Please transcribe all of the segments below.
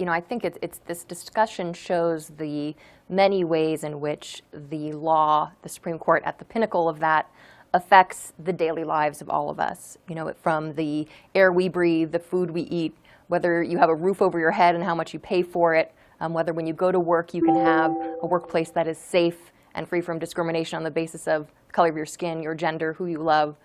I think this discussion shows the many ways in which the law, the Supreme Court at the pinnacle of that, affects the daily lives of all of us. From the air we breathe, the food we eat, whether you have a roof over your head and how much you pay for it, whether when you go to work you can have a workplace that is safe and free from discrimination on the basis of the color of your skin, your gender, who you love.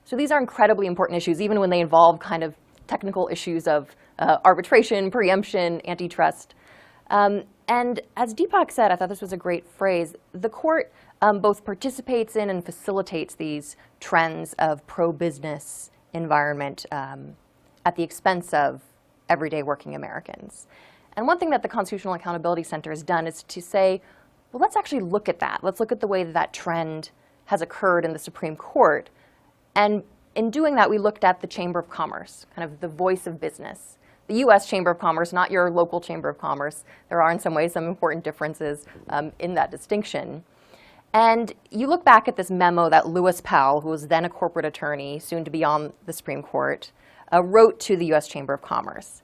So these are incredibly important issues, even when they involve kind of technical issues of arbitration, preemption, antitrust. And as Deepak said, I thought this was a great phrase, the court both participates in and facilitates these trends of pro-business environment at the expense of everyday working Americans. And one thing that the Constitutional Accountability Center has done is to say, well, let's actually look at that. Let's look at the way that that trend has occurred in the Supreme Court. And in doing that, we looked at the Chamber of Commerce, kind of the voice of business. The U.S. Chamber of Commerce, not your local Chamber of Commerce. There are in some ways some important differences in that distinction. And you look back at this memo that Lewis Powell, who was then a corporate attorney, soon to be on the Supreme Court, wrote to the U.S. Chamber of Commerce.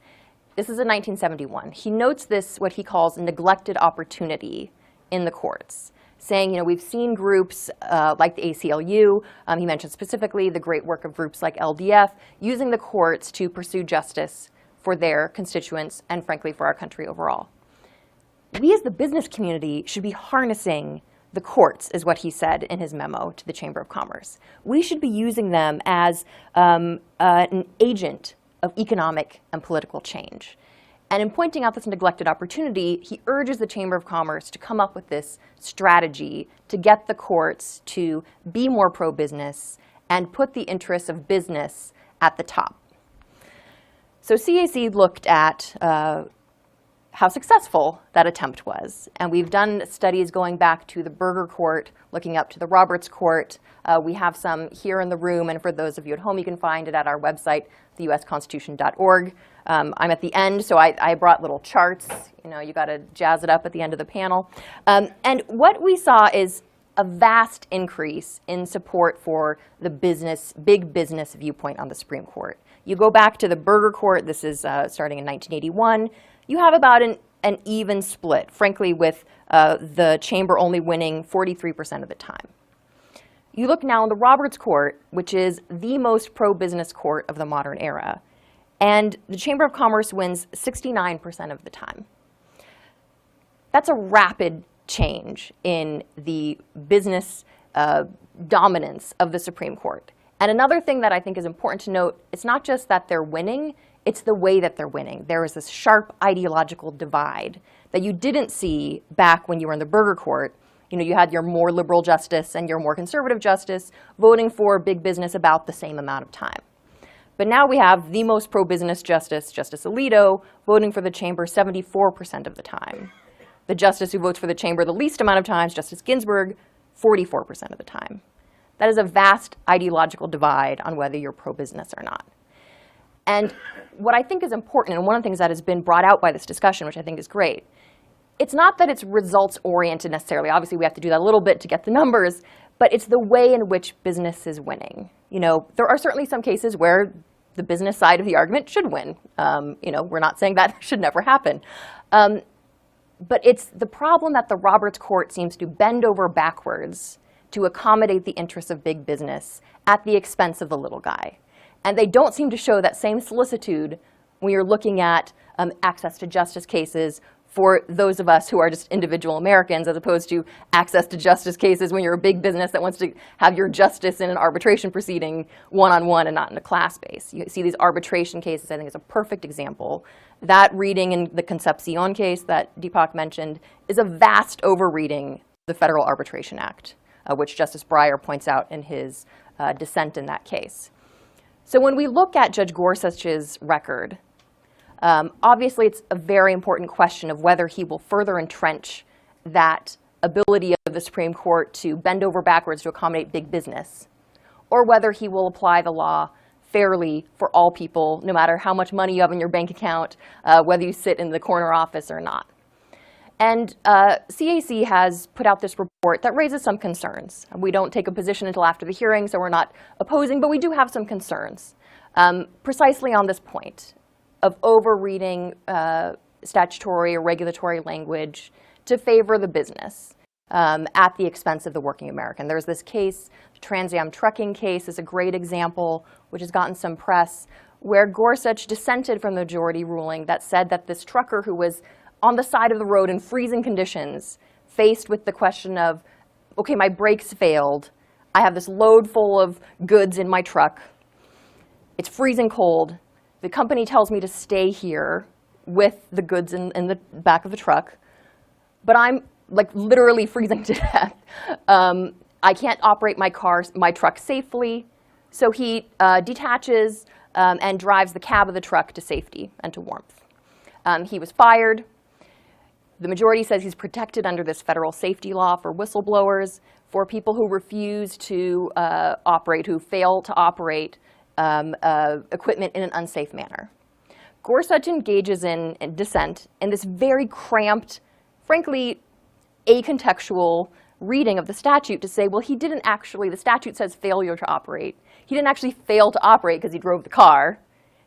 This is in 1971. He notes this, what he calls neglected opportunity in the courts, saying, we've seen groups like the ACLU, he mentioned specifically the great work of groups like LDF, using the courts to pursue justice for their constituents and, frankly, for our country overall. We as the business community should be harnessing the courts, is what he said in his memo to the Chamber of Commerce. We should be using them as an agent of economic and political change. And in pointing out this neglected opportunity, he urges the Chamber of Commerce to come up with this strategy to get the courts to be more pro-business and put the interests of business at the top. So CAC looked at how successful that attempt was. And we've done studies going back to the Berger Court, looking up to the Roberts Court. We have some here in the room, and for those of you at home, you can find it at our website, theusconstitution.org. I'm at the end, so I brought little charts. You got to jazz it up at the end of the panel. And what we saw is a vast increase in support for the big business viewpoint on the Supreme Court. You go back to the Berger Court, this is starting in 1981, you have about an even split, frankly, with the chamber only winning 43% of the time. You look now in the Roberts Court, which is the most pro-business court of the modern era, and the Chamber of Commerce wins 69% of the time. That's a rapid change in the business dominance of the Supreme Court. And another thing that I think is important to note, it's not just that they're winning, it's the way that they're winning. There is this sharp ideological divide that you didn't see back when you were in the Berger Court. You had your more liberal justice and your more conservative justice voting for big business about the same amount of time. But now we have the most pro-business justice, Justice Alito, voting for the chamber 74% of the time. The justice who votes for the chamber the least amount of times, Justice Ginsburg, 44% of the time. That is a vast ideological divide on whether you're pro-business or not. And what I think is important, and one of the things that has been brought out by this discussion, which I think is great, it's not that it's results-oriented necessarily. Obviously, we have to do that a little bit to get the numbers, but it's the way in which business is winning. There are certainly some cases where the business side of the argument should win. We're not saying that should never happen. But it's the problem that the Roberts Court seems to bend over backwards to accommodate the interests of big business at the expense of the little guy. And they don't seem to show that same solicitude when you're looking at access to justice cases for those of us who are just individual Americans, as opposed to access to justice cases when you're a big business that wants to have your justice in an arbitration proceeding one-on-one and not in a class base. You see these arbitration cases, I think, is a perfect example. That reading in the Concepcion case that Deepak mentioned is a vast overreading of the Federal Arbitration Act, which Justice Breyer points out in his dissent in that case. So when we look at Judge Gorsuch's record, obviously it's a very important question of whether he will further entrench that ability of the Supreme Court to bend over backwards to accommodate big business, or whether he will apply the law fairly for all people, no matter how much money you have in your bank account, whether you sit in the corner office or not. And CAC has put out this report that raises some concerns. We don't take a position until after the hearing, so we're not opposing, but we do have some concerns precisely on this point of overreading statutory or regulatory language to favor the business at the expense of the working American. There's this case, the Trans Am trucking case is a great example, which has gotten some press, where Gorsuch dissented from the majority ruling that said that this trucker who was on the side of the road in freezing conditions, faced with the question of, okay, my brakes failed, I have this load full of goods in my truck, it's freezing cold, the company tells me to stay here with the goods in the back of the truck, but I'm like literally freezing to death. I can't operate my truck safely, so he detaches and drives the cab of the truck to safety and to warmth. He was fired. The majority says he's protected under this federal safety law for whistleblowers, for people who refuse to operate, who fail to operate equipment in an unsafe manner. Gorsuch engages in dissent in this very cramped, frankly, acontextual reading of the statute to say, well, he didn't actually, the statute says failure to operate. He didn't actually fail to operate because he drove the car.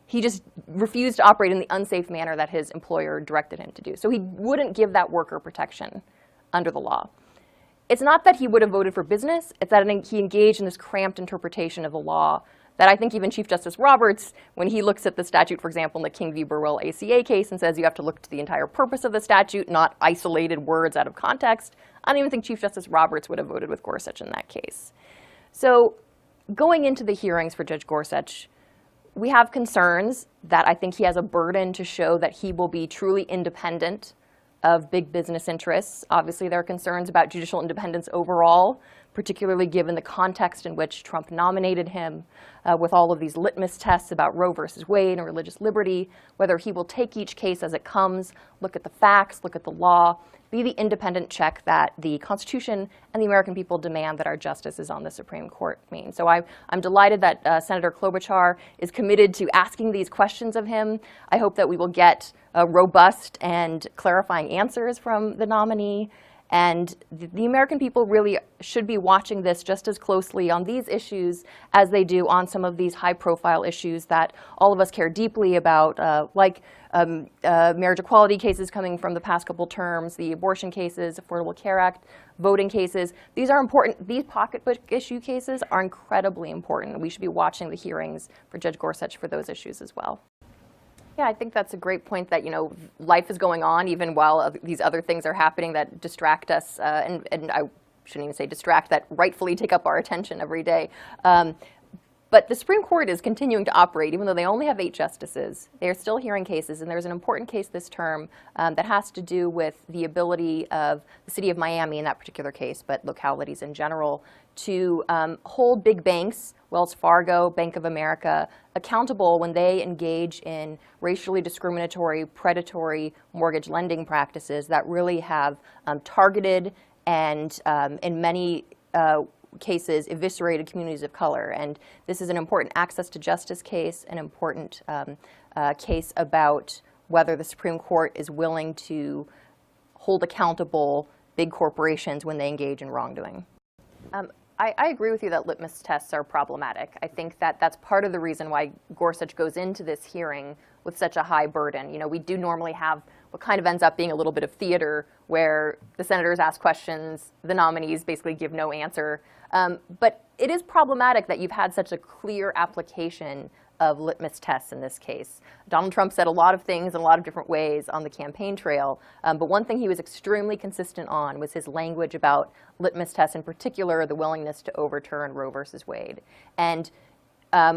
He just refused to operate in the unsafe manner that his employer directed him to do. So he wouldn't give that worker protection under the law. It's not that he would have voted for business, it's that he engaged in this cramped interpretation of the law that I think even Chief Justice Roberts, when he looks at the statute, for example, in the King v. Burwell ACA case and says you have to look to the entire purpose of the statute, not isolated words out of context, I don't even think Chief Justice Roberts would have voted with Gorsuch in that case. So going into the hearings for Judge Gorsuch, we have concerns that I think he has a burden to show that he will be truly independent of big business interests. Obviously, there are concerns about judicial independence overall, particularly given the context in which Trump nominated him, with all of these litmus tests about Roe versus Wade and religious liberty, whether he will take each case as it comes, look at the facts, look at the law, be the independent check that the Constitution and the American people demand that our justices on the Supreme Court mean. So I'm delighted that Senator Klobuchar is committed to asking these questions of him. I hope that we will get robust and clarifying answers from the nominee. And the American people really should be watching this just as closely on these issues as they do on some of these high-profile issues that all of us care deeply about, like marriage equality cases coming from the past couple terms, the abortion cases, Affordable Care Act, voting cases. These are important. These pocketbook issue cases are incredibly important. We should be watching the hearings for Judge Gorsuch for those issues as well. Yeah, I think that's a great point that, life is going on even while these other things are happening that distract us, and I shouldn't even say distract, that rightfully take up our attention every day. But the Supreme Court is continuing to operate, even though they only have 8 justices. They are still hearing cases, and there's an important case this term that has to do with the ability of the city of Miami in that particular case, but localities in general, to hold big banks, Wells Fargo, Bank of America, accountable when they engage in racially discriminatory, predatory mortgage lending practices that really have targeted and, in many cases, eviscerated communities of color. And this is an important access to justice case, an important case about whether the Supreme Court is willing to hold accountable big corporations when they engage in wrongdoing. I agree with you that litmus tests are problematic. I think that that's part of the reason why Gorsuch goes into this hearing with such a high burden. We do normally have what kind of ends up being a little bit of theater where the senators ask questions, the nominees basically give no answer. But it is problematic that you've had such a clear application of litmus tests in this case. Donald Trump said a lot of things in a lot of different ways on the campaign trail, but one thing he was extremely consistent on was his language about litmus tests, in particular the willingness to overturn Roe versus Wade. And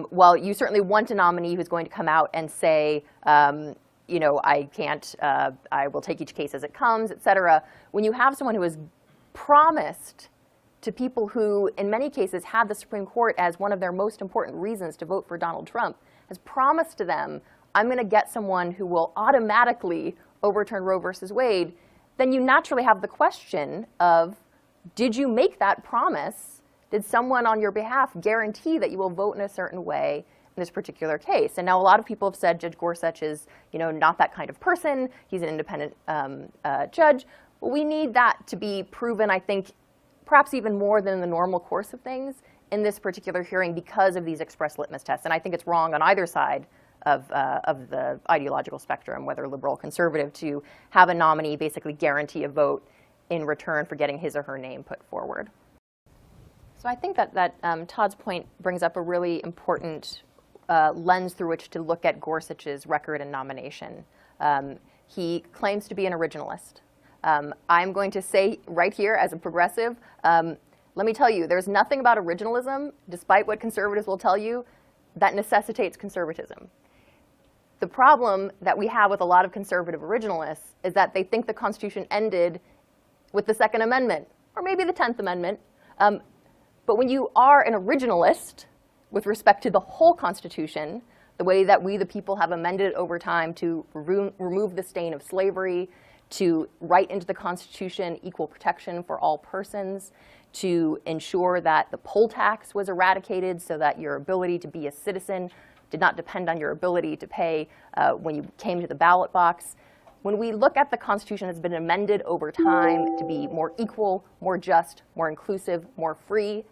while you certainly want a nominee who's going to come out and say, I can't, I will take each case as it comes, et cetera, when you have someone who has promised to people who, in many cases, had the Supreme Court as one of their most important reasons to vote for Donald Trump, has promised to them, I'm going to get someone who will automatically overturn Roe versus Wade, then you naturally have the question of, did you make that promise? Did someone on your behalf guarantee that you will vote in a certain way in this particular case? And now a lot of people have said Judge Gorsuch is, not that kind of person. He's an independent judge. Well, we need that to be proven, I think, perhaps even more than in the normal course of things in this particular hearing because of these express litmus tests. And I think it's wrong on either side of the ideological spectrum, whether liberal or conservative, to have a nominee basically guarantee a vote in return for getting his or her name put forward. So I think that Todd's point brings up a really important lens through which to look at Gorsuch's record and nomination. He claims to be an originalist. I'm going to say right here, as a progressive, let me tell you, there's nothing about originalism, despite what conservatives will tell you, that necessitates conservatism. The problem that we have with a lot of conservative originalists is that they think the Constitution ended with the Second Amendment, or maybe the 10th Amendment. But when you are an originalist with respect to the whole Constitution, the way that we the people have amended it over time to remove the stain of slavery, to write into the Constitution equal protection for all persons, to ensure that the poll tax was eradicated so that your ability to be a citizen did not depend on your ability to pay when you came to the ballot box. When we look at the Constitution has been amended over time to be more equal, more just, more inclusive, more free,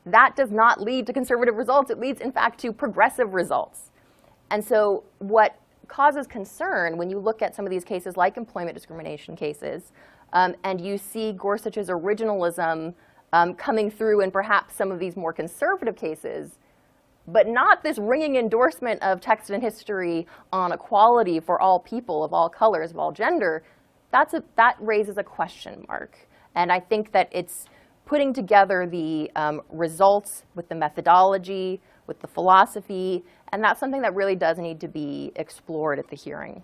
that does not lead to conservative results. It leads, in fact, to progressive results. And so what causes concern when you look at some of these cases like employment discrimination cases, and you see Gorsuch's originalism coming through in perhaps some of these more conservative cases, but not this ringing endorsement of text and history on equality for all people of all colors, of all gender, that raises a question mark. And I think that it's putting together the results with the methodology, with the philosophy, and that's something that really does need to be explored at the hearing.